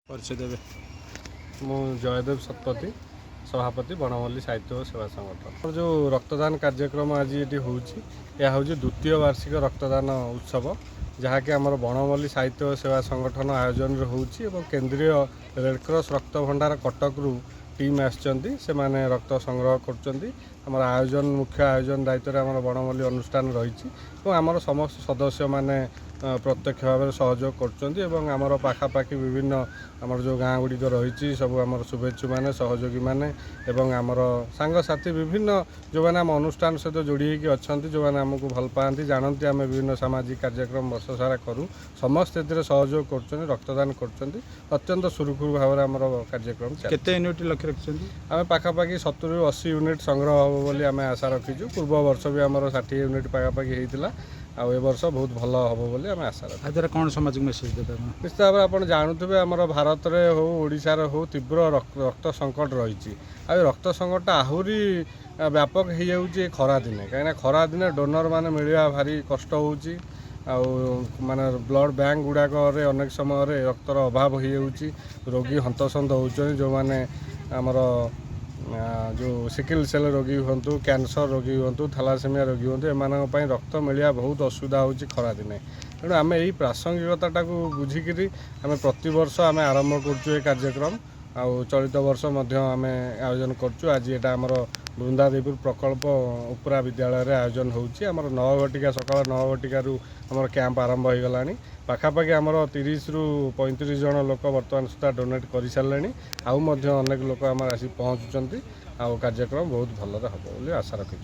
परिचय देवे ମୁଁ ଜୟଦେବ ଶତପଥୀ ସଭାପତି ବଣମଲ୍ଲି ସାହିତ୍ୟ ଓ ସେବା ସଂଗଠନ। जो रक्तदान कार्यक्रम आज ये होउछि यह हूँ द्वितीय वार्षिक रक्तदान उत्सव जहाँकि आम बणमल्ली साहित्य और सेवा संगठन आयोजन होउछि एवं केंद्रीय रेडक्रॉस रक्त भंडार कटक रु टीम आसचंती से माने रक्त संग्रह करचंती। आमर आयोजन मुख्य आयोजन दायित्व आम बणमल्ली अनुष्ठान रही आमर समस्त सदस्य माने प्रत्यक्ष भाव में सहयोग कर पाखापाखि विभिन्न आमर जो गाँ गुड़िक रही सब आमर शुभेच्छु मैंने सहयोगी मैंने एवं आमर सांगसाथी विभिन्न जो मैंने आम अनुष्ठान सहित जोड़ी अच्छा जो मैंने आमको भल पाती जानती आम विभिन्न सामाजिक कार्यक्रम वर्ष सारा करूँ समस्त ए सहयोग कर रक्तदान कर अत्यंत सुरुखुरु भाव में आमर कार्यक्रम केते यूनिट लक्ष्य रखिछन्ती आम पाखापाखि 70 ରୁ 80 यूनिट संग्रह हम बोली आम आशा रखीचु। पूर्व वर्ष भी आमर 60 यूनिट पाखापाखि होता आउ ए वर्ष बहुत भल हम बोली आम आशा रखी। आधार कौन सामाजिक मेसेज देते निश्चित भाव आप जानूे आम भारत में हो ओडिशार हो तीव्र रक्त संकट रही रक्त संकट आहरी व्यापक हो जाए खरा दिने कहीं खरा दिने डोनर मान मिलवा भारी कष्ट होची माने ब्लड बैंक गुड़ाक अनेक समय रक्तर अभाव हो रोगी हंतसंत होती जो मैंने आमर जो सिकिल सेल रोगी हूँ कैंसर रोगी हूँ थैलासेमिया रोगी हूँ एम रक्त मिलवा बहुत असुविधा हो खरा दिने तेणु आम यही प्रासंगिकता को बुझिक आम प्रतिवर्ष आम आरंभ कर कार्यक्रम आउ चलित वर्ष आम आयोजन करचु। आज यहाँ आमर बृंदादेवी प्रकल्प उपरा विद्यालय आयोजन होउछि आमर 9 घटिका सकाळ 9 घटिकारु आमर कैंप आरंभ हो गला पाखापाखि आमर 30 ରୁ 35 जन लोक वर्तमान सुधा डोनेट कर सारे आउ अनेक लोक आम आसी पहुँचुंट आ कार्यक्रम बहुत भल हम आशा रखी।